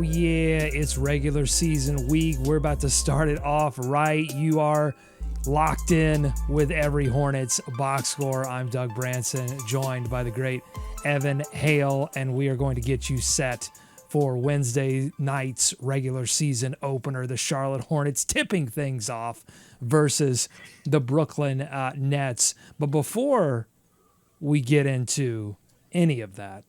yeah, it's regular season week. We're about to start it off right. You are locked in with every Hornets box score. I'm Doug Branson, joined by the great Evan Hale, and we are going to get you set for Wednesday night's regular season opener. The Charlotte Hornets tipping things off versus the Brooklyn Nets. But before we get into any of that,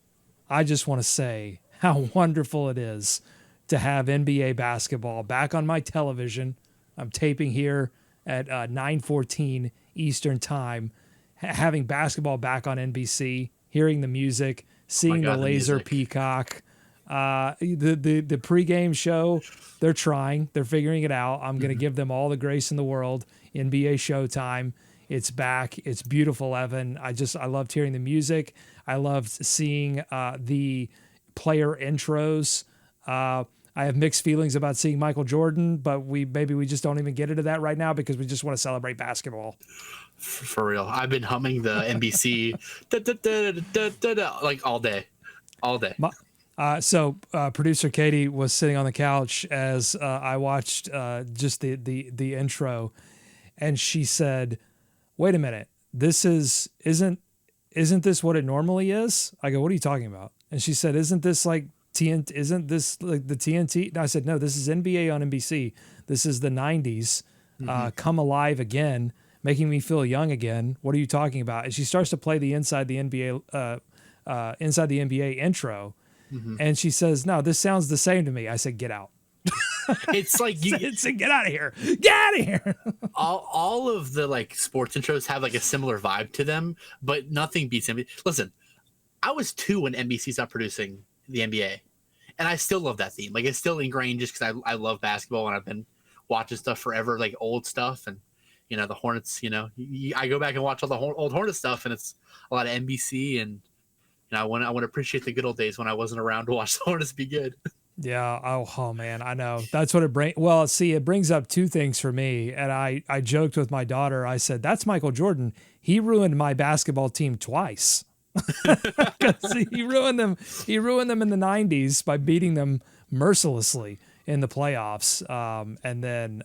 I just want to say how wonderful it is to have NBA basketball back on my television. I'm taping here at 9:14 Eastern time, having basketball back on NBC, hearing the music, seeing the laser peacock. The pregame show, they're figuring it out. I'm going to give them all the grace in the world. NBA Showtime, it's back. It's beautiful, Evan. I loved hearing the music. I loved seeing the player intros. I have mixed feelings about seeing Michael Jordan, but we just don't even get into that right now because we just want to celebrate basketball. For real. I've been humming the NBC like all day. So producer Katie was sitting on the couch as I watched just the intro, and she said, "Wait a minute, isn't this what it normally is?" I go, "What are you talking about?" And she said, "Isn't this like TNT? Isn't this like the TNT?" And I said, "No, this is NBA on NBC. This is the '90s. Come alive again, making me feel young again. What are you talking about?" And she starts to play the inside the NBA intro. And she says, "No, this sounds the same to me." I said, "Get out." It's like get out of here. Get out of here. all of the like sports intros have like a similar vibe to them, but nothing beats NBA. Listen, I was 2 when NBC stopped producing the NBA, and I still love that theme. Like, it's still ingrained just because I love basketball and I've been watching stuff forever, like old stuff, and the Hornets. I go back and watch all the old Hornets stuff, and it's a lot of NBC, and I want to appreciate the good old days when I wasn't around to watch the Hornets be good. Yeah. Oh man, I know. That's what it brings. Well, see, it brings up 2 things for me. And I joked with my daughter. I said, "That's Michael Jordan. He ruined my basketball team twice." Because he ruined them in the 90s by beating them mercilessly in the playoffs, and then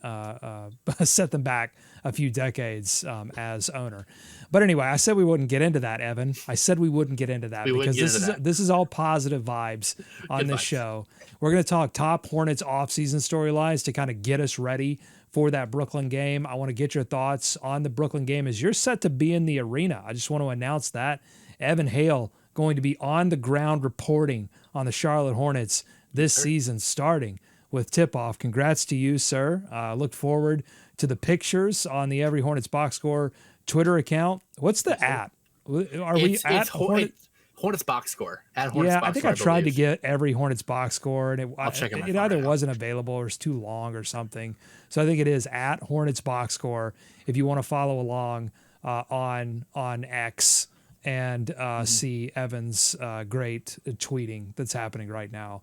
set them back a few decades as owner. But anyway, I said we wouldn't get into that, Evan. I said we wouldn't get into that because this is all positive vibes on this show. We're going to talk top Hornets offseason storylines to kind of get us ready for that Brooklyn game. I want to get your thoughts on the Brooklyn game as you're set to be in the arena. I just want to announce that Evan Hale going to be on the ground reporting on the Charlotte Hornets this season, starting with tip-off. Congrats to you, sir. Look forward to the pictures on the Every Hornets Box Score Twitter account. What's the @? Are we at Hornets Box Score? At Hornets yeah, Box I think Score, I tried to get Every Hornets Box Score, and I'll check it either wasn't available or it's too long or something. So I think it is at Hornets Box Score if you want to follow along on X and see Evan's great tweeting that's happening right now.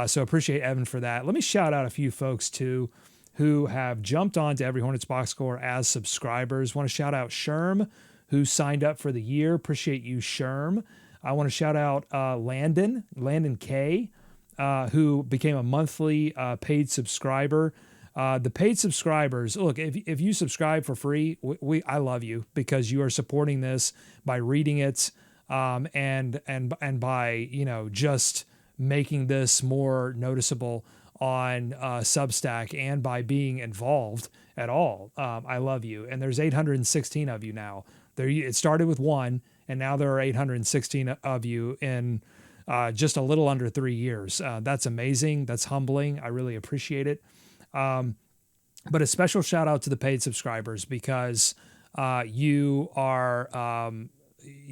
So appreciate Evan for that. Let me shout out a few folks too who have jumped on to Every Hornets Box Score as subscribers. Want to shout out Sherm, who signed up for the year. Appreciate you, Sherm. I want to shout out Landon K, who became a monthly paid subscriber. The paid subscribers, look, if you subscribe for free, I love you because you are supporting this by reading it, and by just making this more noticeable on Substack and by being involved at all. I love you, and there's 816 of you now. It started with 1, and now there are 816 of you in just a little under 3 years. That's amazing. That's humbling. I really appreciate it. But a special shout out to the paid subscribers because you are,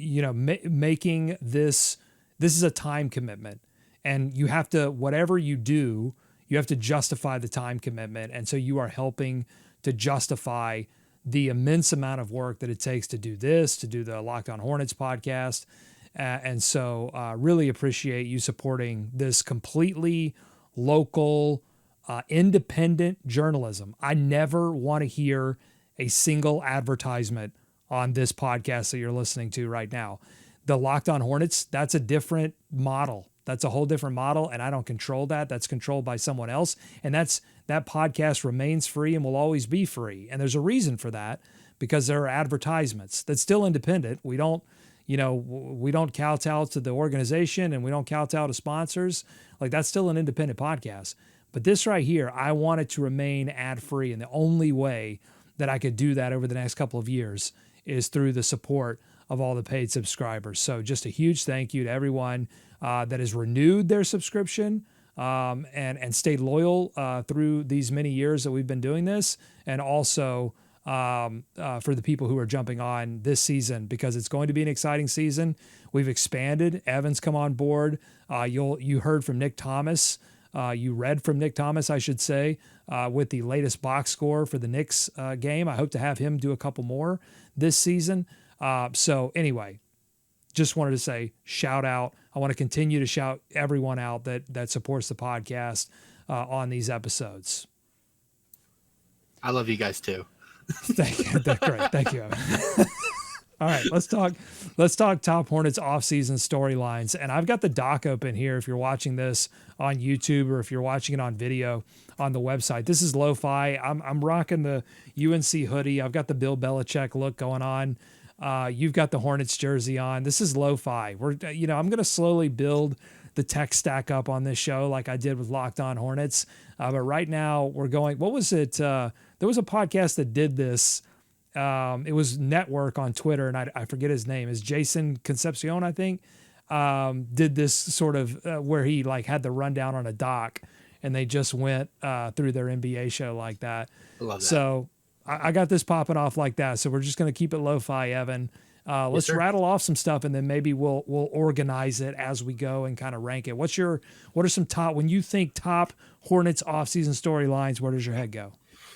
making this is a time commitment, and you have to, whatever you do, you have to justify the time commitment. And so you are helping to justify the immense amount of work that it takes to do this, to do the Locked On Hornets podcast. And so really appreciate you supporting this completely local, independent journalism. I never want to hear a single advertisement on this podcast that you're listening to right now. The Locked On Hornets, that's a different model. That's a whole different model, and I don't control that. That's controlled by someone else. And that podcast remains free and will always be free. And there's a reason for that, because there are advertisements. That's still independent. We don't kowtow to the organization, and we don't kowtow to sponsors. Like, that's still an independent podcast. But this right here, I want it to remain ad-free. And the only way that I could do that over the next couple of years is through the support of all the paid subscribers. So just a huge thank you to everyone that has renewed their subscription and stayed loyal through these many years that we've been doing this. And also for the people who are jumping on this season, because it's going to be an exciting season. We've expanded. Evan's come on board. You heard from Nick Thomas. You read from Nick Thomas, I should say, with the latest box score for the Knicks game. I hope to have him do a couple more this season. So anyway, just wanted to say shout out. I want to continue to shout everyone out that supports the podcast on these episodes. I love you guys too. Thank you. Great. Thank you, Evan. All right, let's talk top Hornets offseason storylines. And I've got the doc open here if you're watching this on YouTube or if you're watching it on video on the website. This is lo-fi. I'm rocking the UNC hoodie. I've got the Bill Belichick look going on. You've got the Hornets jersey on. This is lo-fi. I'm going to slowly build the tech stack up on this show like I did with Locked On Hornets. But right now we're going, what was it? There was a podcast that did this. It was Network on Twitter, and I forget his name. Is Jason Concepcion, I think, did this sort of where he like had the rundown on a doc, and they just went through their NBA show like that. I love that. So I got this popping off like that. So we're just going to keep it lo-fi, Evan. Let's rattle off some stuff, and then maybe we'll organize it as we go and kind of rank it. What are some top, when you think top Hornets offseason storylines, where does your head go?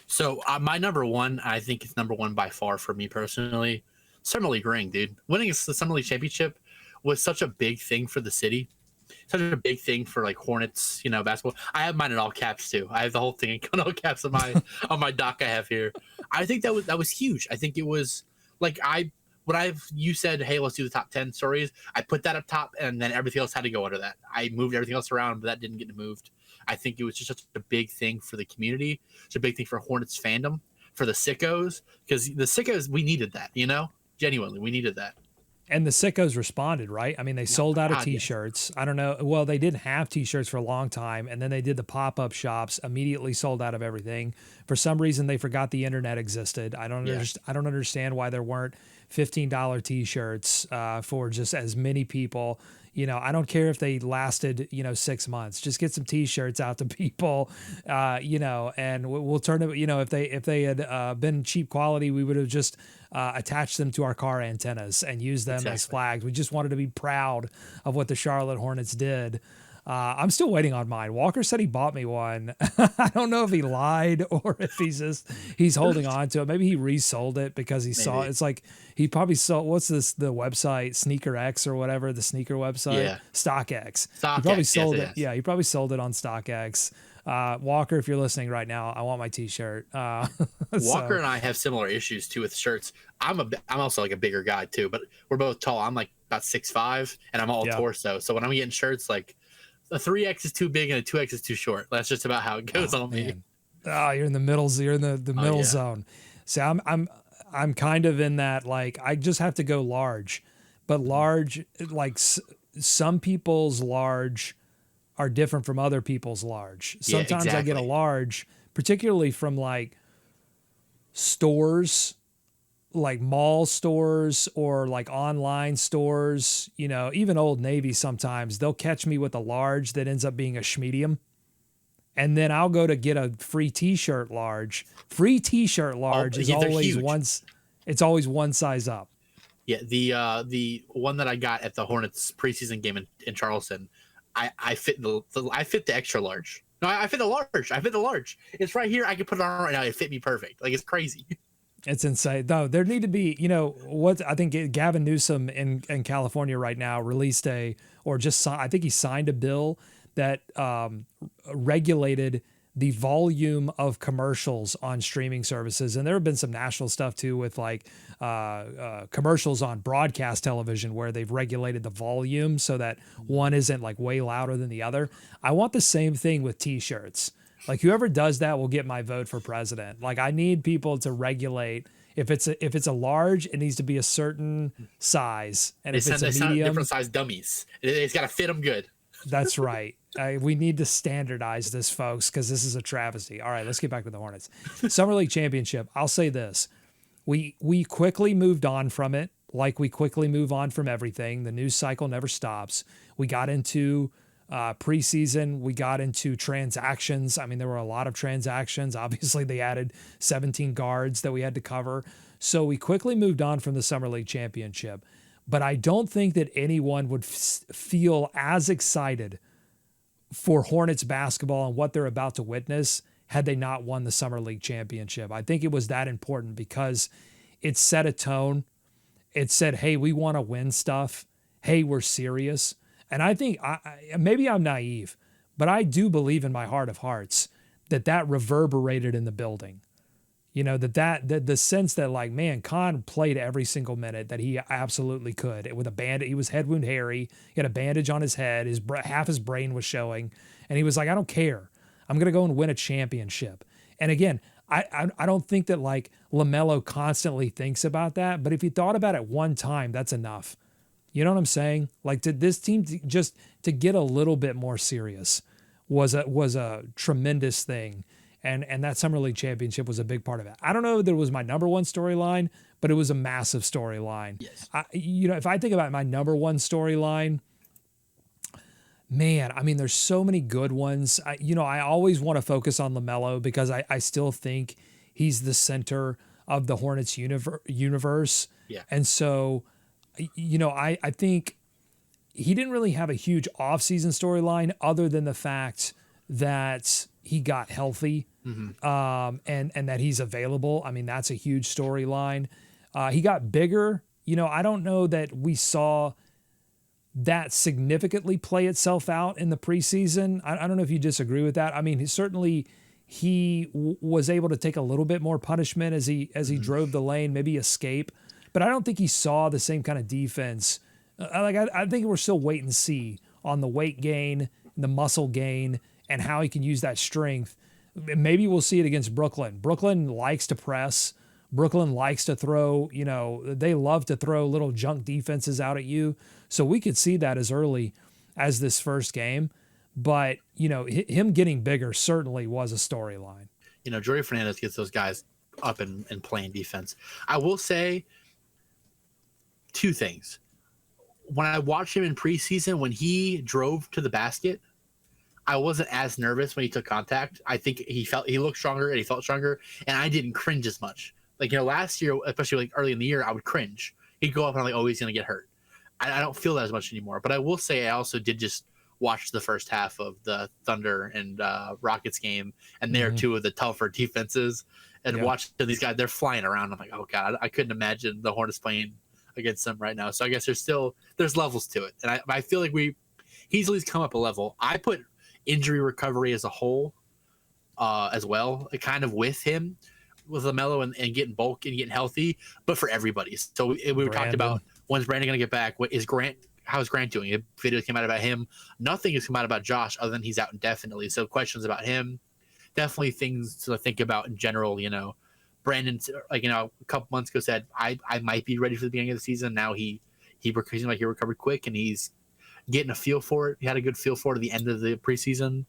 So my number one, I think it's number one by far for me personally, Summer League ring, dude. Winning the Summer League championship was such a big thing for the city, such a big thing for like Hornets, basketball. I have mine in all caps too. I have the whole thing in all caps on my doc I have here. I think that was huge. I think it was like you said, hey, let's do the top 10 stories. I put that up top, and then everything else had to go under that. I moved everything else around, but that didn't get moved. I think it was just such a big thing for the community. It's a big thing for Hornets fandom, for the sickos, because the sickos, we needed that, genuinely, we needed that. And the sickos responded, right? I mean, they sold out of T-shirts. I don't know. Well, they didn't have T-shirts for a long time, and then they did the pop-up shops, immediately sold out of everything. For some reason, they forgot the internet existed. I don't understand why there weren't $15 T-shirts for just as many people. I don't care if they lasted, 6 months. Just get some T-shirts out to people, and we'll turn it. If they had been cheap quality, we would have just attached them to our car antennas and used them as flags. We just wanted to be proud of what the Charlotte Hornets did. I'm still waiting on mine. Walker said he bought me one. I don't know if he lied or if he's holding on to it. Maybe he resold it because he saw it's like he probably saw the website Sneaker X or whatever, the sneaker website. Yeah. StockX. He probably sold it. Yeah, he probably sold it on StockX. Walker, if you're listening right now, I want my T-shirt. Walker and I have similar issues too with shirts. I'm also like a bigger guy too, but we're both tall. I'm like about 6'5", and I'm all torso. So when I'm getting shirts, like a 3X is too big and a 2X is too short. That's just about how it goes on me. Oh, you're in the middle. You're in the middle zone. So I'm kind of in that, like, I just have to go large, but large, like some people's large are different from other people's large. Sometimes I get a large, particularly from like stores, like mall stores or like online stores, even Old Navy. Sometimes they'll catch me with a large that ends up being a schmedium. And then I'll go to get a free t-shirt large. Free t-shirt large is always it's always one size up. Yeah. The one that I got at the Hornets preseason game in Charleston, I fit the extra large. No, I fit the large. I fit the large. It's right here. I can put it on right now. It fit me perfect. Like, it's crazy. It's insane. Though there need to be, what I think Gavin Newsom in California right now released I think he signed a bill that regulated the volume of commercials on streaming services, and there have been some national stuff too with like commercials on broadcast television where they've regulated the volume so that one isn't like way louder than the other. I want the same thing with t-shirts. Like whoever does that will get my vote for president. Like I need people to regulate. If it's a large, it needs to be a certain size, and if it's a medium, different size dummies. It's got to fit them good. that's right. We need to standardize this, folks, because this is a travesty. All right, let's get back to the Hornets. Summer League Championship. I'll say this: we quickly moved on from it, like we quickly move on from everything. The news cycle never stops. We got into preseason. We got into transactions. I mean, there were a lot of transactions. Obviously, they added 17 guards that we had to cover. So we quickly moved on from the Summer League Championship. But I don't think that anyone would feel as excited for Hornets basketball and what they're about to witness had they not won the Summer League Championship. I think it was that important because it set a tone. It said, hey, we want to win stuff. Hey, we're serious. And I think maybe I'm naive, but I do believe in my heart of hearts that reverberated in the building. You know, that the sense that like, man, Khan played every single minute that he absolutely could with a bandage. He was head wound hairy. He had a bandage on his head. Half his brain was showing. And he was like, I don't care. I'm going to go and win a championship. And again, I don't think that like LaMelo constantly thinks about that. But if he thought about it one time, that's enough. You know what I'm saying? Like this team just to get a little bit more serious was a tremendous thing. And that Summer League Championship was a big part of it. I don't know that it was my number one storyline, but it was a massive storyline. Yes. If I think about my number one storyline, man, I mean, there's so many good ones. I always want to focus on LaMelo because I still think he's the center of the Hornets universe. Yeah. And so, I think he didn't really have a huge offseason storyline other than the fact that he got healthy, and that he's available. I mean, that's a huge storyline. He got bigger. I don't know that we saw that significantly play itself out in the preseason. I don't know if you disagree with that. I mean, he was able to take a little bit more punishment as he drove the lane, maybe escape, but I don't think he saw the same kind of defense. I think we're still wait and see on the weight gain, the muscle gain, and how he can use that strength. Maybe we'll see it against Brooklyn. Brooklyn likes to press. Brooklyn likes to throw, they love to throw little junk defenses out at you. So we could see that as early as this first game. But, him getting bigger certainly was a storyline. Jorge Fernandez gets those guys up and playing defense. I will say two things. When I watched him in preseason, when he drove to the basket, I wasn't as nervous when he took contact. I think he looked stronger and he felt stronger, and I didn't cringe as much. Like, last year, especially like early in the year, I would cringe. He'd go up and I'm like, oh, he's going to get hurt. I don't feel that as much anymore. But I will say I also did just watch the first half of the Thunder and Rockets game, and they're two of the tougher defenses. And watching these guys, they're flying around. I'm like, oh, God, I couldn't imagine the Hornets playing against them right now. So I guess there's levels to it. And I feel like he's at least come up a level. I put injury recovery as a whole as well, kind of with him, with LaMelo and getting bulk and getting healthy, but for everybody. So we were talking about, when's Brandon going to get back? How's Grant doing? A video came out about him. Nothing has come out about Josh other than he's out indefinitely. So questions about him, definitely things to think about in general. Brandon, a couple months ago said, I might be ready for the beginning of the season. Now he seems like he recovered quick and he's getting a feel for it. He had a good feel for it at the end of the preseason.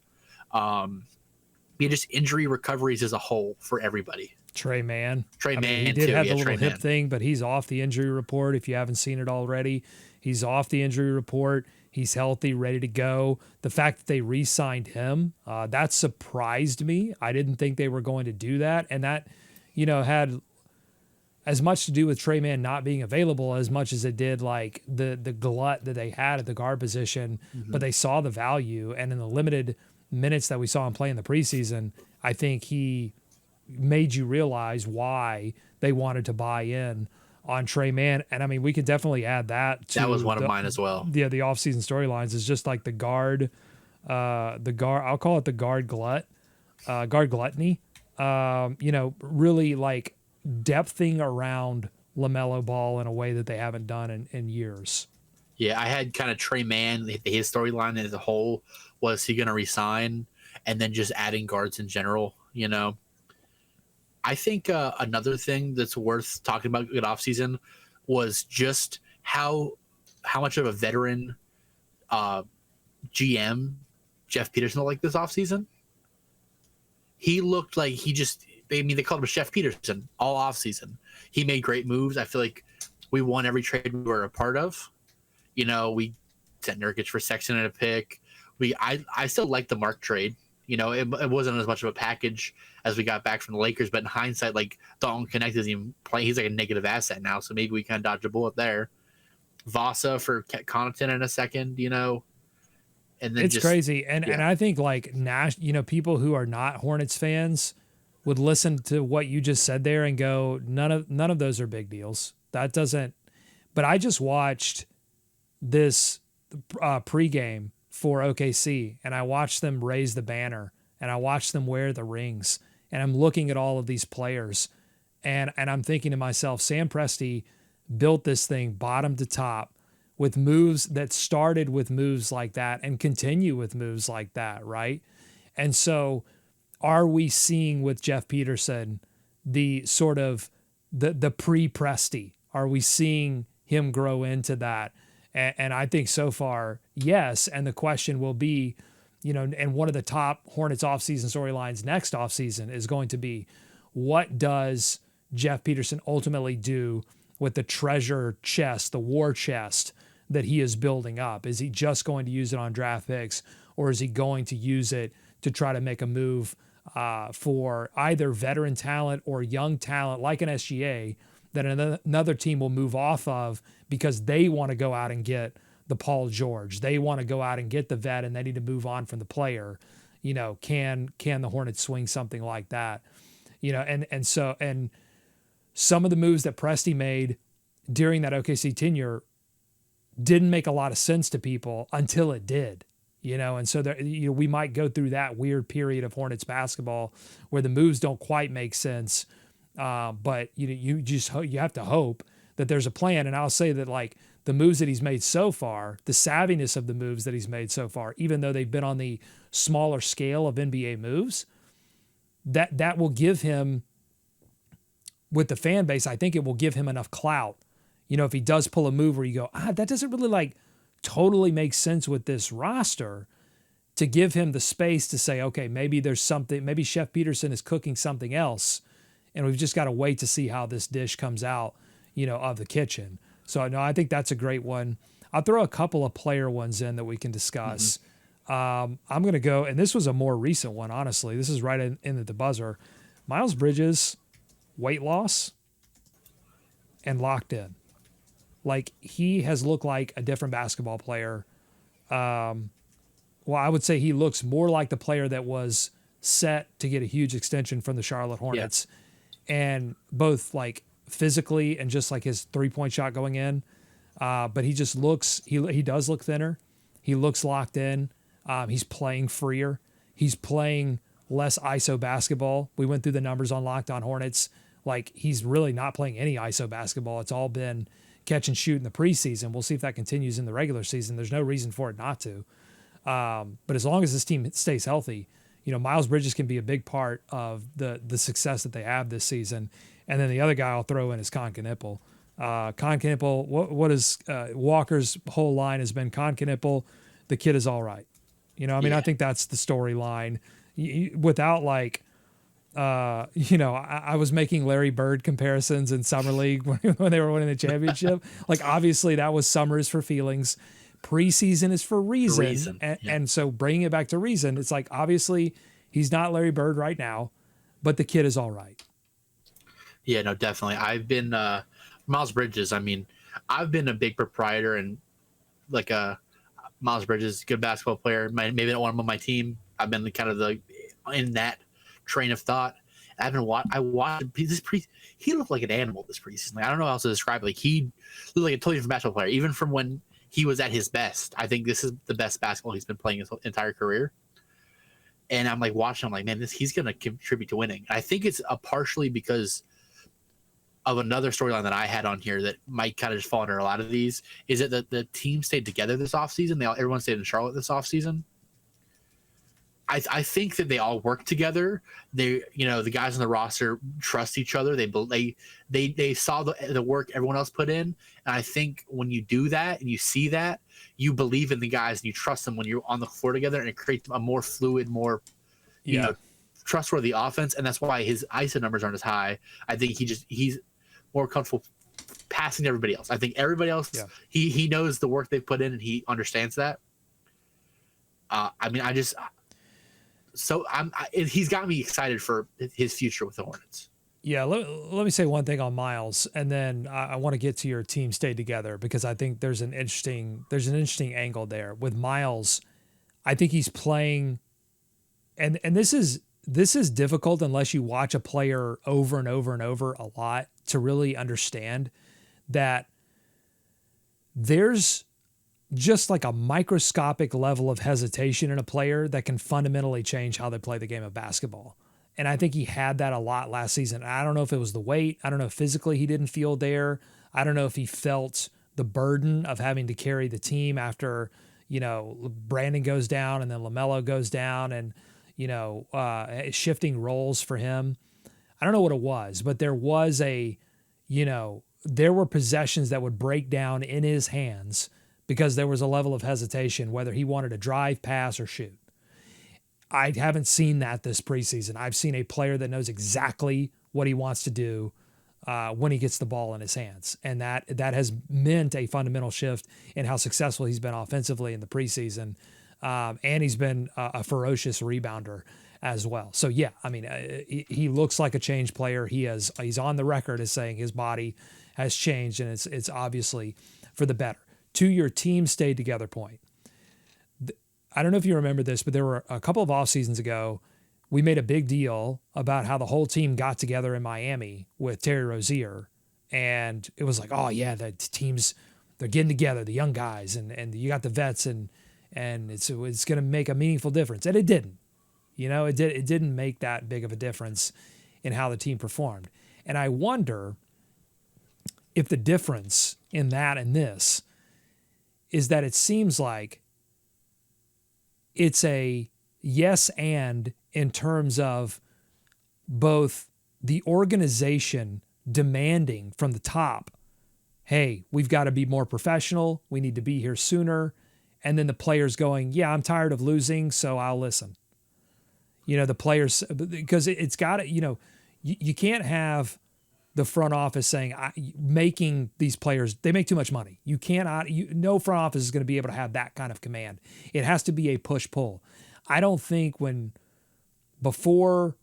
Just injury recoveries as a whole for everybody. Trey Mann. He did have the little hip thing, but he's off the injury report. If you haven't seen it already, he's off the injury report. He's healthy, ready to go. The fact that they re-signed him, that surprised me. I didn't think they were going to do that. And that, had as much to do with Trey Mann not being available as much as it did like the glut that they had at the guard position, but they saw the value. And in the limited minutes that we saw him play in the preseason, I think he made you realize why they wanted to buy in on Trey Mann. And I mean, we could definitely add that to that was one of mine as well. Yeah, the offseason storylines is just like the guard, I'll call it the guard glut. guard gluttony. Really like depthing around LaMelo Ball in a way that they haven't done in years. Yeah, I had kind of Trey Mann, his storyline as a whole. Was he going to resign? And then just adding guards in general, I think another thing that's worth talking about good offseason was just how much of a veteran GM Jeff Peterson looked like this offseason. He looked like they called him Chef Peterson all offseason. He made great moves. I feel like we won every trade we were a part of. We sent Nurkic for Sexton and a pick. I still like the Mark trade. It wasn't as much of a package as we got back from the Lakers, but in hindsight, like Dalton Connect isn't even playing. He's like a negative asset now, so maybe we kind of dodged a bullet there. Vasa for Connaughton in a second, and then it's crazy. And I think like people who are not Hornets fans would listen to what you just said there and go, none of those are big deals. That doesn't. But I just watched this pregame for OKC, and I watched them raise the banner, and I watched them wear the rings, and I'm looking at all of these players, and I'm thinking to myself, Sam Presti built this thing bottom to top with moves that started with moves like that and continue with moves like that, right? And so are we seeing with Jeff Peterson the sort of the pre-Presti? Are we seeing him grow into that? And I think so far, yes. And the question will be, and one of the top Hornets offseason storylines next offseason is going to be, what does Jeff Peterson ultimately do with the treasure chest, the war chest that he is building up? Is he just going to use it on draft picks, or is he going to use it to try to make a move for either veteran talent or young talent like an SGA that another team will move off of because they want to go out and get the Paul George. They want to go out and get the vet, and they need to move on from the player. Can the Hornets swing something like that? And some of the moves that Presti made during that OKC tenure didn't make a lot of sense to people until it did. And so there, we might go through that weird period of Hornets basketball where the moves don't quite make sense. But you have to hope that there's a plan. And I'll say that like the moves that he's made so far, the savviness of the moves that he's made so far, even though they've been on the smaller scale of NBA moves, that will give him, with the fan base, I think it will give him enough clout. If he does pull a move where you go, that doesn't really like totally make sense with this roster, to give him the space to say, okay, maybe there's something, maybe Chef Peterson is cooking something else, and we've just got to wait to see how this dish comes out, of the kitchen. So no, I think that's a great one. I'll throw a couple of player ones in that we can discuss. I'm going to go, and this was a more recent one, honestly. This is right in at the buzzer. Miles Bridges, weight loss, and locked in. Like, he has looked like a different basketball player. I would say he looks more like the player that was set to get a huge extension from the Charlotte Hornets. Yeah. And both like physically and just like his 3-point shot going in. But he just looks, he does look thinner. He looks locked in. He's playing freer. He's playing less ISO basketball. We went through the numbers on Locked On Hornets. Like, he's really not playing any ISO basketball. It's all been catch and shoot in the preseason. We'll see if that continues in the regular season. There's no reason for it not to. But as long as this team stays healthy, Miles Bridges can be a big part of the success that they have this season. And then the other guy I'll throw in is Con Knipple. Con Knipple, what is Walker's whole line has been Con Knipple, the kid is all right. I think that's the storyline. Without like, I was making Larry Bird comparisons in Summer League when they were winning the championship. Like, obviously that was summer is for feelings. Preseason is for reason. And so bringing it back to reason, it's like, obviously he's not Larry Bird right now, but the kid is all right. Yeah, no, definitely. I've been Miles Bridges. I mean, I've been a big proprietor and like Miles Bridges, good basketball player. Maybe not one on my team. I've been kind of in that train of thought. I watched this he looked like an animal this preseason. Like, I don't know how else to describe it. Like, he looked like a totally different basketball player, even from when he was at his best. I think this is the best basketball he's been playing his entire career. And I'm like watching. I'm like, man, he's going to contribute to winning. I think it's partially because of another storyline that I had on here that might kind of just fall under a lot of these. Is that the team stayed together this offseason? Everyone stayed in Charlotte this offseason. I think that they all work together. They, the guys on the roster trust each other. They saw the work everyone else put in, and I think when you do that and you see that, you believe in the guys and you trust them when you're on the floor together, and it creates a more fluid, more trustworthy offense. And that's why his ISO numbers aren't as high. I think he's more comfortable passing to everybody else. I think everybody else, he knows the work they've put in and he understands that. He's got me excited for his future with the Hornets. Yeah, let me say one thing on Miles, and then I want to get to your team stay together, because I think there's an interesting angle there with Miles. I think he's playing, and this is difficult unless you watch a player over and over and over a lot to really understand that there's just like a microscopic level of hesitation in a player that can fundamentally change how they play the game of basketball. And I think he had that a lot last season. I don't know if it was the weight. I don't know if physically he didn't feel there. I don't know if he felt the burden of having to carry the team after, Brandon goes down and then LaMelo goes down, and, shifting roles for him. I don't know what it was, but there was there were possessions that would break down in his hands because there was a level of hesitation, whether he wanted to drive, pass, or shoot. I haven't seen that this preseason. I've seen a player that knows exactly what he wants to do when he gets the ball in his hands. And that has meant a fundamental shift in how successful he's been offensively in the preseason. And he's been a ferocious rebounder as well. So, yeah, I mean, he looks like a changed player. He's on the record as saying his body has changed, and it's obviously for the better. To your team stayed together point, I don't know if you remember this, but there were a couple of off seasons ago, we made a big deal about how the whole team got together in Miami with Terry Rozier. And it was like, oh yeah, the teams, they're getting together, the young guys, and you got the vets, and it's going to make a meaningful difference. And it didn't, it didn't make that big of a difference in how the team performed. And I wonder if the difference in that and this is that it seems like it's a yes and in terms of both the organization demanding from the top, hey, we've got to be more professional, we need to be here sooner, and then the players going, yeah, I'm tired of losing, so I'll listen. The players, because it's got to, you can't have the front office saying, making these players, they make too much money. You cannot, no front office is going to be able to have that kind of command. It has to be a push-pull. I don't think before,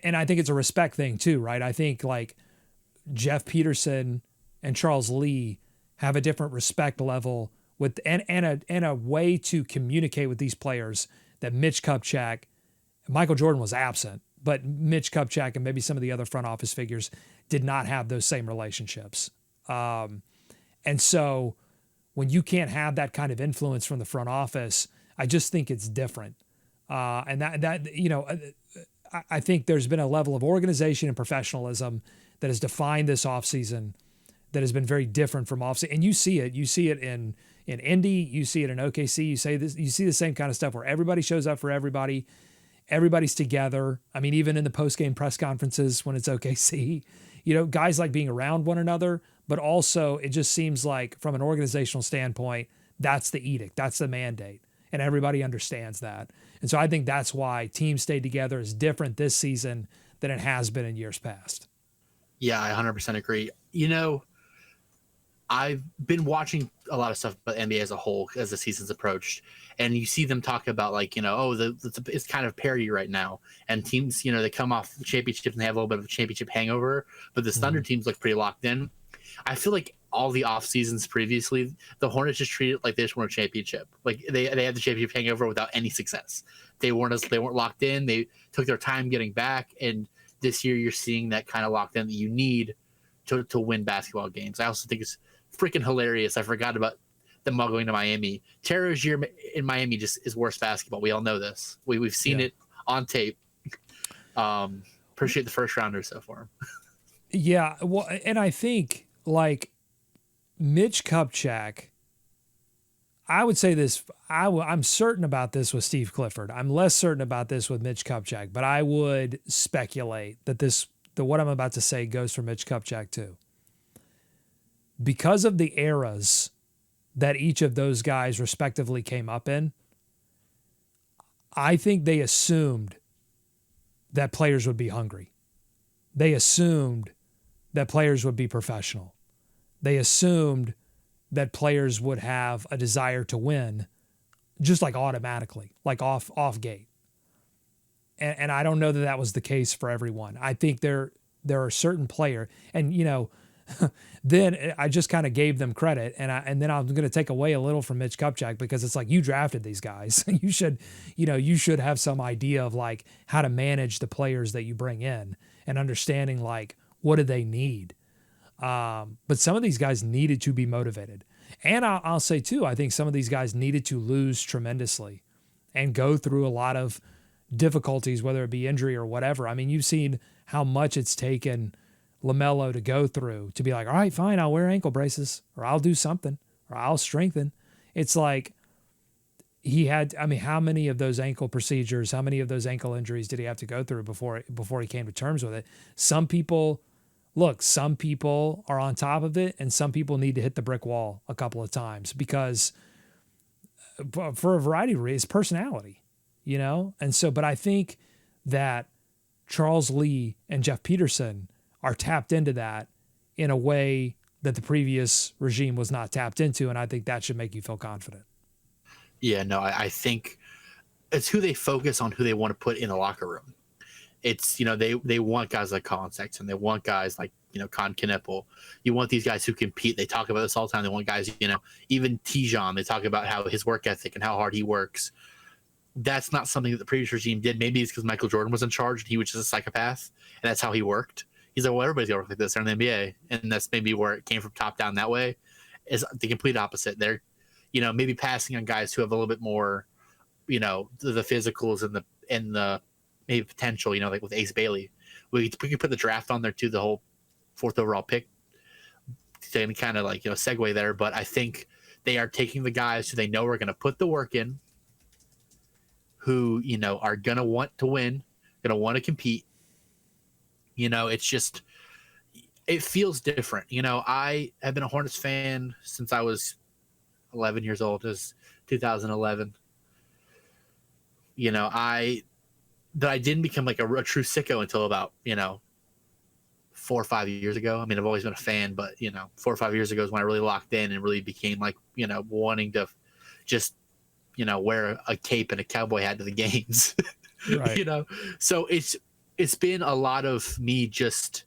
and I think it's a respect thing too, right? I think like Jeff Peterson and Charles Lee have a different respect level with, and a way to communicate with these players that Mitch Kupchak, Michael Jordan was absent, but Mitch Kupchak and maybe some of the other front office figures did not have those same relationships. And so when you can't have that kind of influence from the front office, I just think it's different. And I think there's been a level of organization and professionalism that has defined this offseason that has been very different from offseason. And you see it in Indy, you see it in OKC, you see the same kind of stuff where everybody shows up for everybody. Everybody's together. I mean, even in the post-game press conferences when it's OKC, guys like being around one another, but also it just seems like from an organizational standpoint, that's the edict, that's the mandate, and everybody understands that. And so I think that's why teams stayed together is different this season than it has been in years past. Yeah, I 100% agree. I've been watching a lot of stuff about NBA as a whole as the season's approached, and you see them talk about it's kind of parity right now, and teams they come off the championship and they have a little bit of a championship hangover, but the Thunder teams look pretty locked in. I feel like all the off seasons previously, the Hornets just treated it like they just won a championship, like they had the championship hangover without any success. They weren't locked in. They took their time getting back, and this year you're seeing that kind of locked in that you need to win basketball games. I also think it's freaking hilarious. I forgot about them all going to Miami. Terror's year in Miami just is worse basketball. We all know this. We've seen it on tape. Appreciate the first rounders so far. Yeah, well, and I think like Mitch Kupchak, I would say this. I'm certain about this with Steve Clifford. I'm less certain about this with Mitch Kupchak, but I would speculate that what I'm about to say goes for Mitch Kupchak too. Because of the eras that each of those guys respectively came up in, I think they assumed that players would be hungry. They assumed that players would be professional. They assumed that players would have a desire to win just like automatically, like off gate. And I don't know that that was the case for everyone. I think there are certain players, and then I just kind of gave them credit, and then I'm going to take away a little from Mitch Kupchak because it's like you drafted these guys. you should have some idea of like how to manage the players that you bring in and understanding like what do they need. But some of these guys needed to be motivated, and I'll say too, I think some of these guys needed to lose tremendously and go through a lot of difficulties, whether it be injury or whatever. I mean, you've seen how much it's taken LaMelo to go through to be like, all right, fine, I'll wear ankle braces or I'll do something or I'll strengthen. It's like how many of those ankle procedures, how many of those ankle injuries did he have to go through before he came to terms with it? Some people are on top of it and some people need to hit the brick wall a couple of times because for a variety of reasons, personality, And so, but I think that Charles Lee and Jeff Peterson are tapped into that in a way that the previous regime was not tapped into. And I think that should make you feel confident. Yeah, no, I think it's who they focus on, who they want to put in the locker room. It's, they want guys like Colin Sexton. They want guys like, Con Knippel. You want these guys who compete. They talk about this all the time. They want guys, even Tijon, they talk about how his work ethic and how hard he works. That's not something that the previous regime did. Maybe it's because Michael Jordan was in charge and he was just a psychopath and that's how he worked. He's like, well, everybody's gonna work like this in the NBA. And that's maybe where it came from top down that way. Is the complete opposite. They're, maybe passing on guys who have a little bit more, the physicals and the maybe potential, like with Ace Bailey. We could put the draft on there too, the whole 4th overall pick. To kind of like, segue there. But I think they are taking the guys who they know are gonna put the work in, who, are gonna want to win, gonna want to compete. It's just, it feels different. I have been a Hornets fan since I was 11 years old. It was 2011. I didn't become like a true sicko until about, 4 or 5 years ago. I mean, I've always been a fan, but 4 or 5 years ago is when I really locked in and really became like, wanting to just, wear a cape and a cowboy hat to the games. Right. So it's been a lot of me just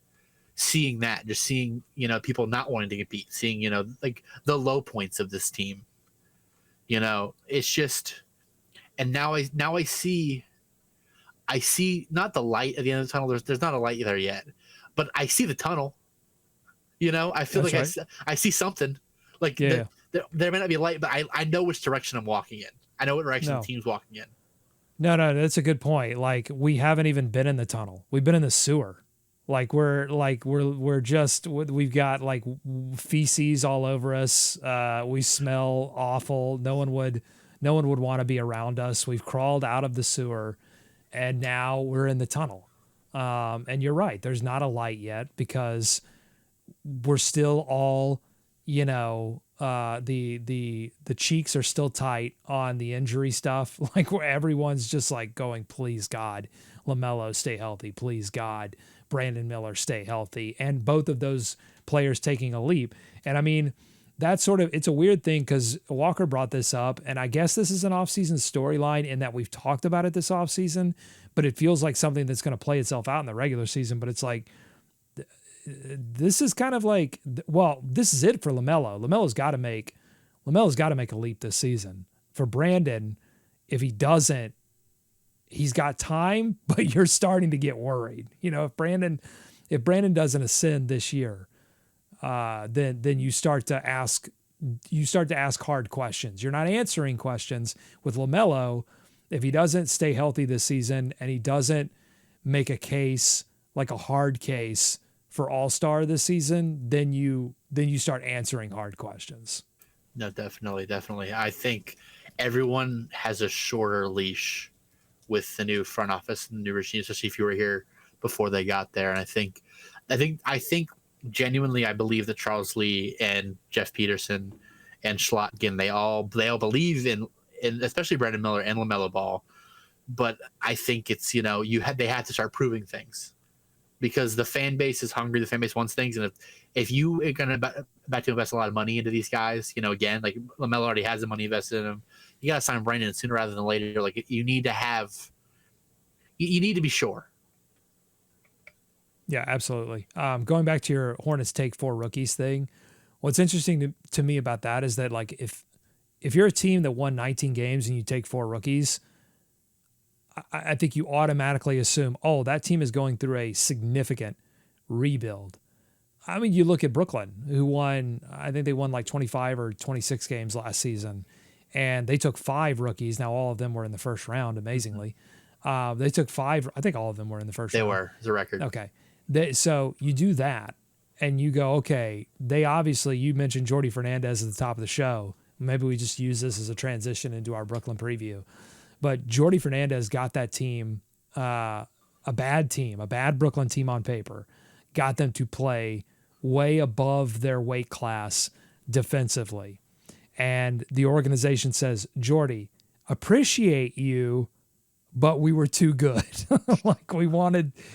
seeing people not wanting to compete, seeing, like the low points of this team. It's just, and now I see not the light at the end of the tunnel. There's not a light there yet, but I see the tunnel. I feel That's like right. I see something. Like Yeah. there may not be a light, but I know which direction I'm walking in. I know what direction the team's walking in. No, that's a good point. Like we haven't even been in the tunnel. We've been in the sewer. We've got like feces all over us. We smell awful. No one would want to be around us. We've crawled out of the sewer and now we're in the tunnel. And you're right. There's not a light yet because we're still all, the cheeks are still tight on the injury stuff. Like where everyone's just like going, please God, LaMelo stay healthy. Please God, Brandon Miller stay healthy. And both of those players taking a leap. And I mean, it's a weird thing because Walker brought this up, and I guess this is an offseason storyline in that we've talked about it this offseason, but it feels like something that's going to play itself out in the regular season. But it's like, this is kind of like, well, this is it for LaMelo. LaMelo's got to make a leap this season. For Brandon, if he doesn't, he's got time, but you're starting to get worried. If Brandon doesn't ascend this year, then you start to ask hard questions. You're not answering questions with LaMelo, If he doesn't stay healthy this season and he doesn't make a case, like a hard case for All-Star this season, then you start answering hard questions. No, definitely. I think everyone has a shorter leash with the new front office and the new regime, especially if you were here before they got there. And I think genuinely, I believe that Charles Lee and Jeff Peterson and Schlotkin, they all believe in especially Brandon Miller and LaMelo Ball. But I think it's, they had to start proving things, because the fan base is hungry. The fan base wants things. And if you are going to about to invest a lot of money into these guys, again, like LaMelo already has the money invested in him, you got to sign Brandon sooner rather than later. Like, you need to be sure. Yeah, absolutely. Going back to your Hornets take 4 rookies thing, what's interesting to me about that is that, like, if you're a team that won 19 games and you take 4 rookies, I think you automatically assume, oh, that team is going through a significant rebuild. I mean, you look at Brooklyn, who won, I think they won like 25 or 26 games last season, and they took 5 rookies. Now, all of them were in the first round, amazingly. They took 5, I think all of them were in the first round. They were, as a record. Okay. So you do that, and you go, okay, you mentioned Jordy Fernandez at the top of the show. Maybe we just use this as a transition into our Brooklyn preview. But Jordy Fernandez got that team, a bad Brooklyn team on paper, got them to play way above their weight class defensively. And the organization says, Jordy, appreciate you, but we were too good. Like,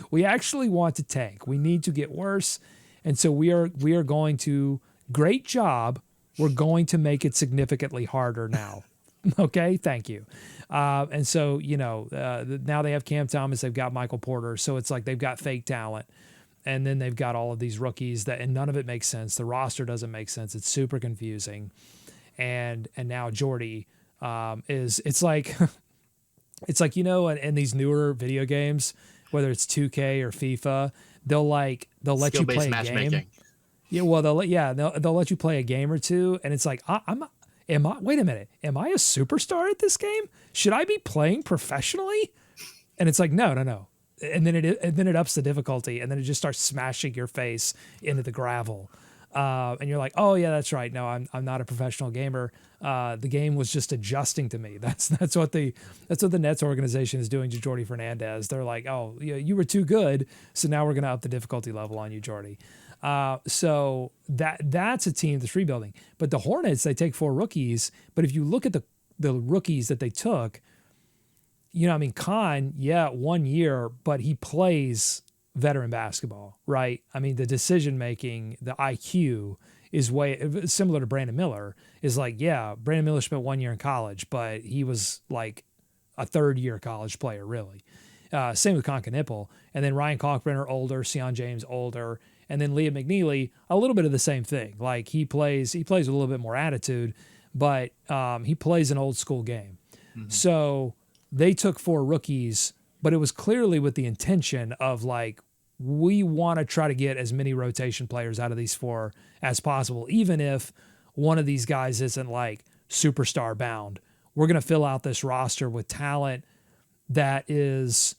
we actually want to tank. We need to get worse. And so we are going to, great job. We're going to make it significantly harder now. Okay, thank you. And so, now they have Cam Thomas, they've got Michael Porter. So it's like they've got fake talent. And then they've got all of these rookies and none of it makes sense. The roster doesn't make sense. It's super confusing. And now Jordy it's like in these newer video games, whether it's 2K or FIFA, they'll let you play a game. Yeah, well, they'll let you play a game or two, and it's like, wait a minute, am I a superstar at this game? Should I be playing professionally? And it's like, no. And then it ups the difficulty, and then it just starts smashing your face into the gravel. And you're like, oh yeah, that's right. No, I'm not a professional gamer. The game was just adjusting to me. That's what the Nets organization is doing to Jordy Fernandez. They're like, oh, you were too good, so now we're going to up the difficulty level on you, Jordy. So that's a team that's rebuilding. But the Hornets, they take 4 rookies. But if you look at the rookies that they took, Khan, 1 year, but he plays veteran basketball, right? I mean, the decision making, the IQ is way similar to Brandon Miller. Is like, Brandon Miller spent 1 year in college, but he was like a 3rd-year college player, really. Same with Concanipple. And then Ryan Kalkbrenner, older, Sion James, older. And then Liam McNeely, a little bit of the same thing. Like, he plays with a little bit more attitude, but he plays an old school game. Mm-hmm. So they took 4 rookies, but it was clearly with the intention of, like, we want to try to get as many rotation players out of these 4 as possible, even if one of these guys isn't like superstar bound. We're going to fill out this roster with talent that is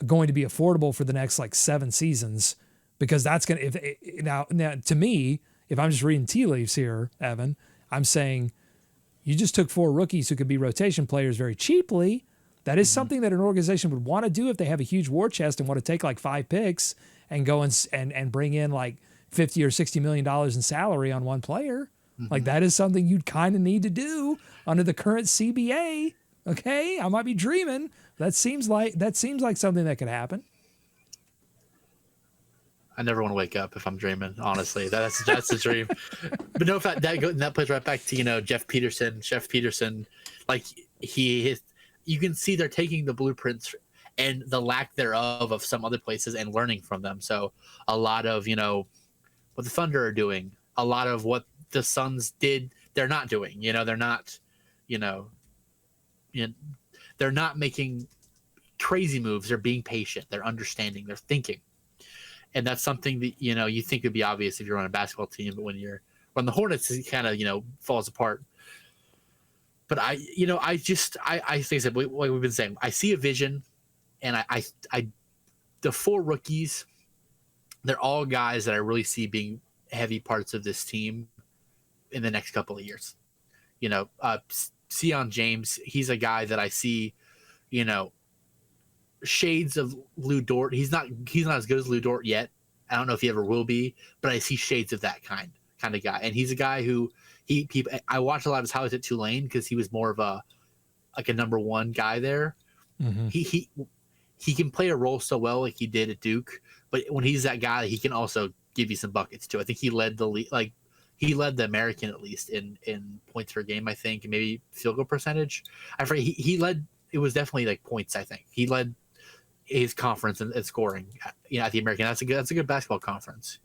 going to be affordable for the next like 7 seasons, because that's going to, now to me, if I'm just reading tea leaves here, Evan, I'm saying you just took 4 rookies who could be rotation players very cheaply. That is something that an organization would want to do if they have a huge war chest and want to take like 5 picks and go and bring in like $50 or $60 million in salary on one player. Mm-hmm. Like, that is something you'd kind of need to do under the current CBA. Okay, I might be dreaming. That seems like something that could happen. I never want to wake up if I'm dreaming. Honestly, that's a dream. But no, that plays right back to Jeff Peterson, like you can see they're taking the blueprints and the lack thereof of some other places and learning from them. So a lot of what the Thunder are doing, a lot of what the Suns did, they're not doing. They're not, they're not making crazy moves. They're being patient. They're understanding. They're thinking. And that's something that, you think would be obvious if you're on a basketball team, but when the Hornets kind of, falls apart, But I think I said, like we've been saying, I see a vision, and the four rookies, they're all guys that I really see being heavy parts of this team in the next couple of years. Sion James, he's a guy that I see, you know, shades of Lou Dort. He's not as good as Lou Dort yet. I don't know if he ever will be, but I see shades of that kind of guy. And he's a guy who I watched a lot of his highlights at Tulane because he was more of a number one guy there. Mm-hmm. He can play a role so well like he did at Duke, but when he's that guy, he can also give you some buckets too. I think he led the league, he led the American at least in points per game, I think, and maybe field goal percentage. I forget, he led. It was definitely like points. I think he led his conference in scoring. At the American, that's a good basketball conference.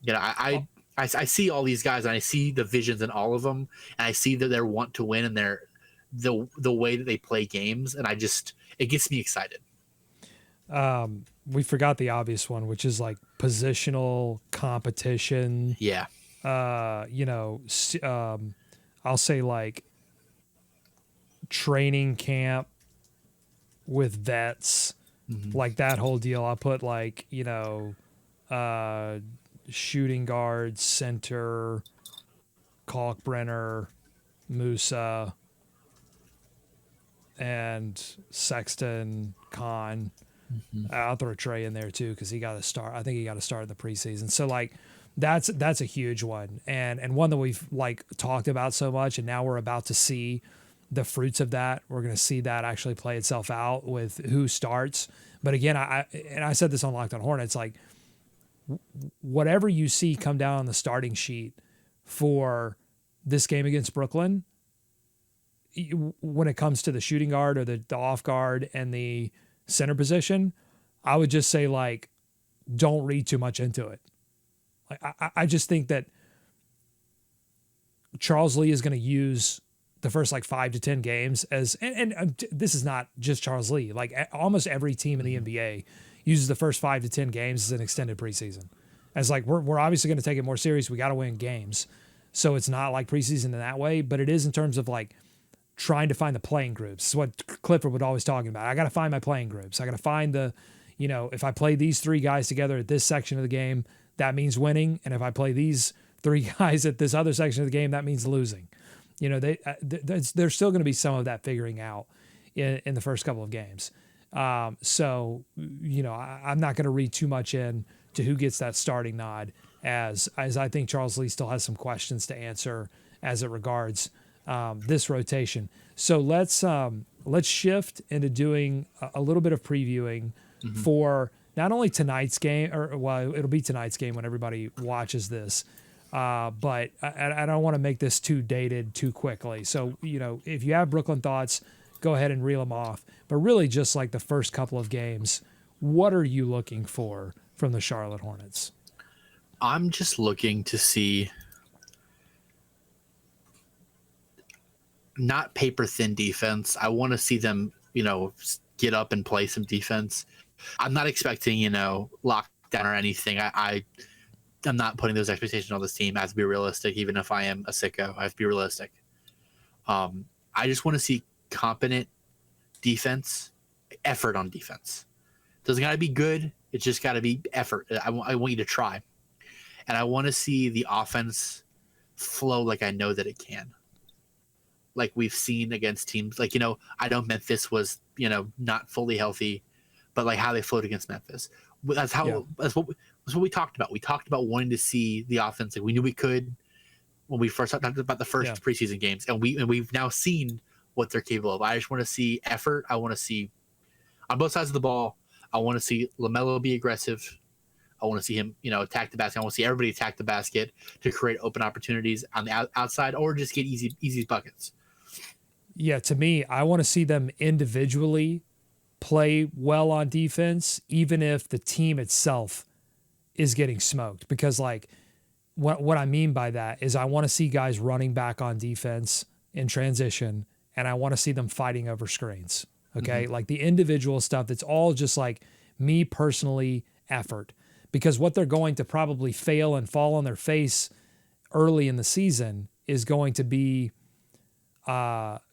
I see all these guys and I see the visions in all of them, and I see that they want to win and the way that they play games, and it gets me excited. We forgot the obvious one, which is like positional competition. Yeah. I'll say like training camp with vets, like that whole deal. I'll put like, shooting guard, center, Kalkbrenner, Musa, and Sexton, Khan. I'll throw Trey in there too because he got to start. I think he got to start in the preseason. So like that's a huge one and one that we've like talked about so much, and now we're about to see the fruits of that. We're going to see that actually play itself out with who starts. But again, I said this on Locked On Hornets, like whatever you see come down on the starting sheet for this game against Brooklyn, when it comes to the shooting guard or the off guard and the center position, I would just say like, don't read too much into it. Like I just think that Charles Lee is going to use the first like 5 to 10 games as, and this is not just Charles Lee, like almost every team in the NBA uses the first 5 to 10 games as an extended preseason. As like, we're obviously going to take it more serious. We got to win games. So it's not like preseason in that way, but it is in terms of like trying to find the playing groups. It's what Clifford would always talking about. I got to find my playing groups. I got to find if I play these 3 guys together at this section of the game, that means winning. And if I play these 3 guys at this other section of the game, that means losing. There's still going to be some of that figuring out in the first couple of games. So I'm not going to read too much in to who gets that starting nod as I think Charles Lee still has some questions to answer as it regards this rotation. So let's shift into doing a little bit of previewing for not only tonight's game, it'll be tonight's game when everybody watches this, but I don't want to make this too dated too quickly. So, if you have Brooklyn thoughts, go ahead and reel them off. But really just like the first couple of games, what are you looking for from the Charlotte Hornets? I'm just looking to see not paper thin defense. I want to see them, get up and play some defense. I'm not expecting, lockdown or anything. I'm not putting those expectations on this team. I have to be realistic, even if I am a sicko. I have to be realistic. I just want to see competent defense, effort on defense. Doesn't got to be good. It's just got to be effort. I want you to try. And I want to see the offense flow like I know that it can. Like we've seen against teams like, I know Memphis was, not fully healthy, but like how they flowed against Memphis. That's what we talked about. We talked about wanting to see the offense. Like we knew we could when we first talked about the first preseason games, and we've now seen what they're capable of. I just want to see effort. I want to see on both sides of the ball. I want to see LaMelo be aggressive. I want to see him, attack the basket. I want to see everybody attack the basket to create open opportunities on the outside or just get easy buckets. Yeah, to me, I want to see them individually play well on defense, even if the team itself is getting smoked. Because, like, what I mean by that is I want to see guys running back on defense in transition, and I want to see them fighting over screens. Okay? Like the individual stuff that's all just like me personally effort. Because what they're going to probably fail and fall on their face early in the season is going to be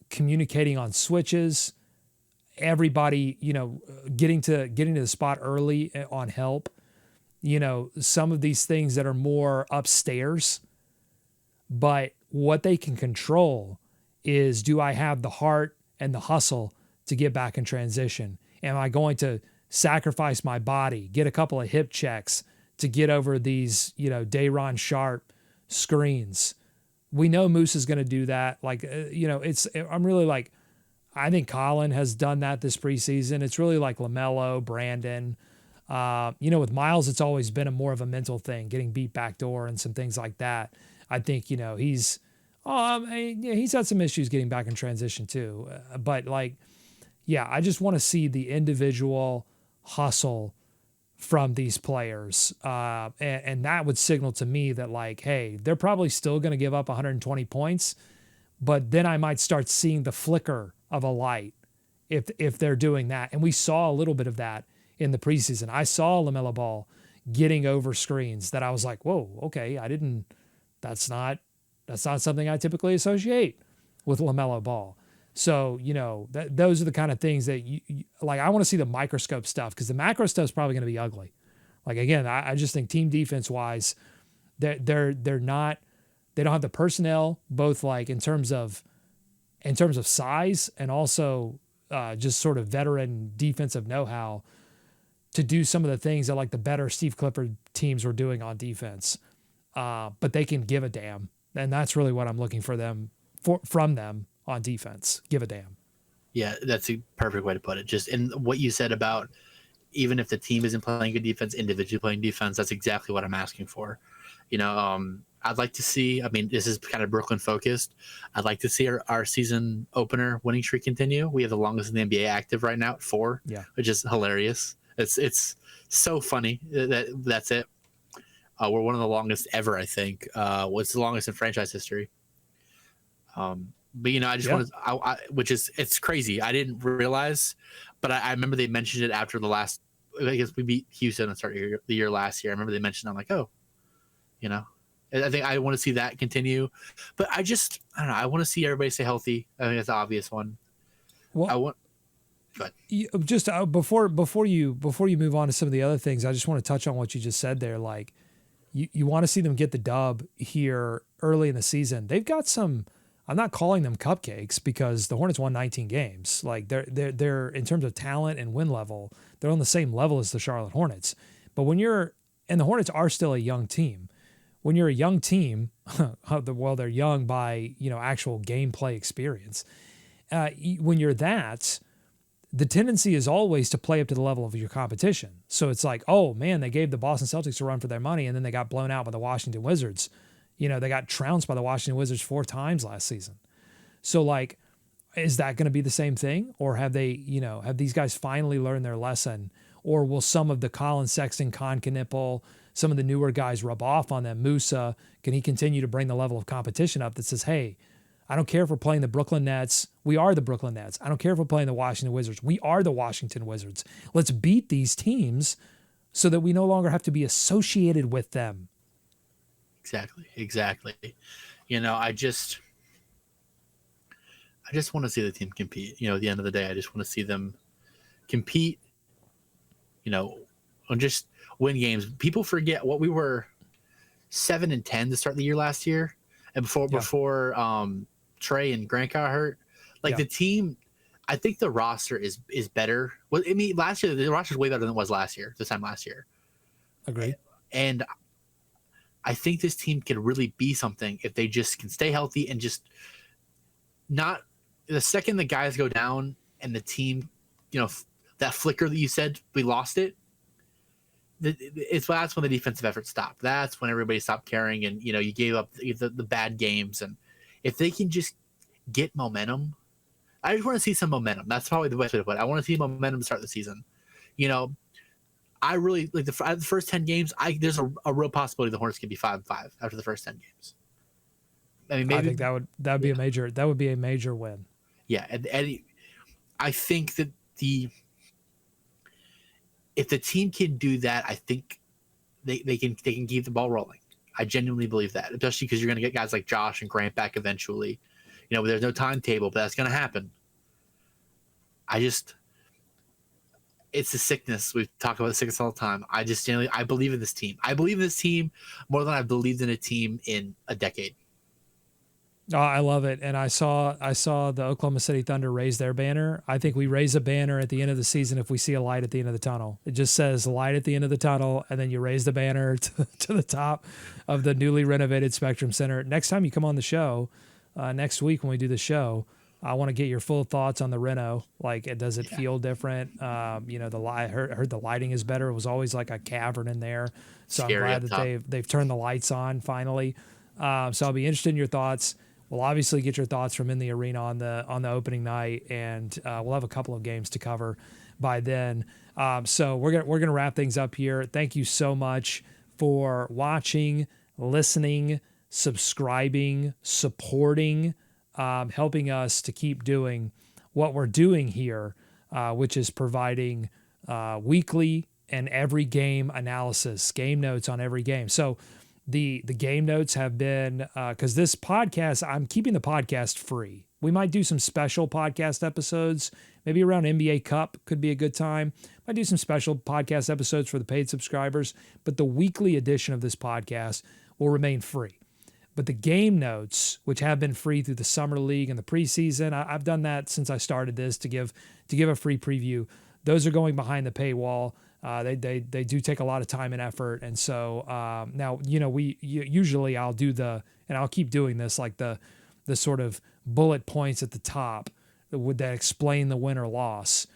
communicating on switches, everybody, getting to the spot early on help. Some of these things that are more upstairs, but what they can control is, do I have the heart and the hustle to get back in transition? Am I going to sacrifice my body, get a couple of hip checks to get over these, Dayron Sharp screens? We know Moose is going to do that. I'm really like, I think Colin has done that this preseason. It's really like LaMelo, Brandon. With Miles, it's always been more of a mental thing, getting beat backdoor and some things like that. I think, he's had some issues getting back in transition too. I just want to see the individual hustle from these players. And that would signal to me that, like, hey, they're probably still going to give up 120 points, but then I might start seeing the flicker of a light if they're doing that. And we saw a little bit of that in the preseason. I saw LaMelo Ball getting over screens that I was like, whoa, okay, that's not something I typically associate with LaMelo Ball. So, those are the kind of things that you like. I want to see the microscope stuff, because the macro stuff is probably going to be ugly. Like, again, I just think team defense wise, they're not, they don't have the personnel, both like in terms of size and also just sort of veteran defensive know-how to do some of the things that like the better Steve Clifford teams were doing on defense. But they can give a damn. And that's really what I'm looking from them on defense. Give a damn. Yeah, that's a perfect way to put it. Just in what you said about, even if the team isn't playing good defense, individually playing defense, that's exactly what I'm asking for. I'd like to see, this is kind of Brooklyn focused. I'd like to see our season opener winning streak continue. We have the longest in the NBA active right now at 4, which is hilarious. It's so funny that's it. We're one of the longest ever, I think. What's the longest in franchise history? But I just want to, it's crazy. I didn't realize, but I remember they mentioned it after the last, I guess we beat Houston at the year last year. I remember they mentioned, I'm like, oh, I think I want to see that continue, but I don't know. I want to see everybody stay healthy. I think that's the obvious one. Well, just before you move on to some of the other things, I just want to touch on what you just said there. Like, you want to see them get the dub here early in the season. They've got some, I'm not calling them cupcakes, because the Hornets won 19 games. Like, they're in terms of talent and win level, they're on the same level as the Charlotte Hornets. But and the Hornets are still a young team. When you're a young team, well, they're young by, actual gameplay experience. When you're that, the tendency is always to play up to the level of your competition. So it's like, oh man, they gave the Boston Celtics a run for their money, and then they got blown out by the Washington Wizards. They got trounced by the Washington Wizards 4 times last season. So like, is that going to be the same thing? Or have they, have these guys finally learned their lesson? Or will some of the Colin Sexton, Con Knipple, some of the newer guys rub off on them? Musa, can he continue to bring the level of competition up that says, hey, I don't care if we're playing the Brooklyn Nets. We are the Brooklyn Nets. I don't care if we're playing the Washington Wizards. We are the Washington Wizards. Let's beat these teams so that we no longer have to be associated with them. Exactly. I just want to see the team compete. At the end of the day, I just want to see them compete, and just win games. People forget what we were 7-10 to start the year last year. And before Trey and Grant got hurt, the team, I think the roster is better. Well, last year the roster is way better than it was this time last year. Agreed. And I think this team can really be something if they just can stay healthy and just not, the second the guys go down and the team, that flicker that you said, we lost it. That's when the defensive effort stopped. That's when everybody stopped caring, and you gave up the bad games. And if they can just get momentum, I just want to see some momentum. That's probably the best way to put it. I want to see momentum to start the season. I really like the first 10 games. There's a real possibility the Hornets could be 5-5 after the first 10 games. Maybe I think that would be a major win. Yeah, and I think that if the team can do that, I think they can keep the ball rolling. I genuinely believe that, especially because you're going to get guys like Josh and Grant back eventually. There's no timetable, but that's going to happen. It's a sickness. We talk about sickness all the time. I believe in this team. I believe in this team more than I've believed in a team in a decade. Oh, I love it. And I saw the Oklahoma City Thunder raise their banner. I think we raise a banner at the end of the season if we see a light at the end of the tunnel. It just says light at the end of the tunnel, and then you raise the banner to the top of the newly renovated Spectrum Center. Next time you come on the show, next week when we do the show, I want to get your full thoughts on the reno. Like, does it feel different? I heard the lighting is better. It was always like a cavern in there. So Scary I'm glad that they've turned the lights on finally. So I'll be interested in your thoughts. We'll obviously get your thoughts from in the arena on the opening night, and we'll have a couple of games to cover by then. So we're gonna wrap things up here. Thank you so much for watching, listening, subscribing, supporting, helping us to keep doing what we're doing here, which is providing weekly and every game analysis, game notes on every game. So the game notes have been, because this podcast, I'm keeping the podcast free. We might do some special podcast episodes, maybe around NBA Cup could be a good time. Might do some special podcast episodes for the paid subscribers, but the weekly edition of this podcast will remain free. But the game notes, which have been free through the summer league and the preseason, I've done that since I started this to give a free preview. Those are going behind the paywall. They do take a lot of time and effort, and so now usually I'll do and I'll keep doing this, like the sort of bullet points at the top that explain the win or loss.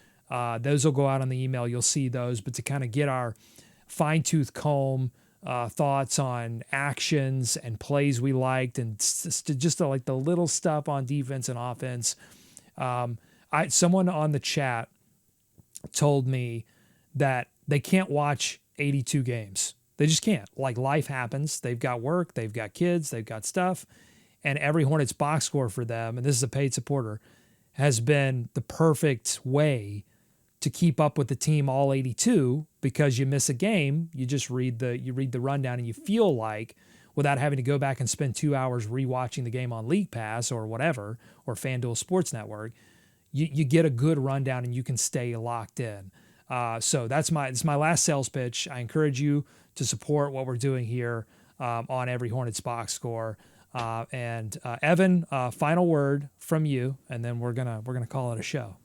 Those will go out on the email. You'll see those, but to kind of get our fine-tooth comb thoughts on actions and plays we liked, and just like the little stuff on defense and offense. Someone on the chat told me that they can't watch 82 games. They just can't. Like, life happens. They've got work, they've got kids, they've got stuff. And every Hornets box score for them, and this is a paid supporter, has been the perfect way to keep up with the team all 82, because you miss a game, you just read the rundown, and you feel like, without having to go back and spend 2 hours rewatching the game on League Pass or whatever, or FanDuel Sports Network, you get a good rundown and you can stay locked in. So it's my last sales pitch. I encourage you to support what we're doing here on every Hornets box score. And Evan, final word from you, and then we're gonna call it a show.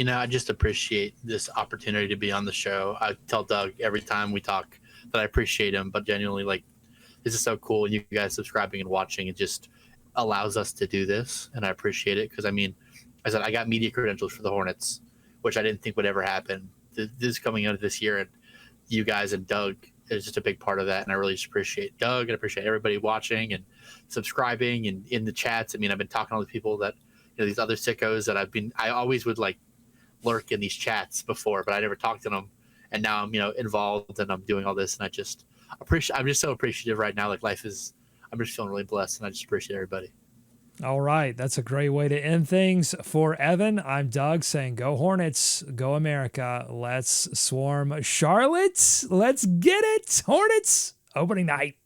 I just appreciate this opportunity to be on the show. I tell Doug every time we talk that I appreciate him, but genuinely, like, this is so cool. And you guys subscribing and watching, it just allows us to do this, and I appreciate it, because I said I got media credentials for the Hornets, which I didn't think would ever happen. This is coming out of this year, and you guys and Doug is just a big part of that. And I really just appreciate Doug, and appreciate everybody watching and subscribing and in the chats. I've been talking to all the people that, these other sickos that I always would like lurk in these chats before, but I never talked to them. And now I'm, involved, and I'm doing all this, and I'm just so appreciative right now. Like, I'm just feeling really blessed, and I just appreciate everybody. All right. That's a great way to end things. For Evan, I'm Doug, saying go Hornets, go America. Let's swarm Charlotte. Let's get it. Hornets opening night.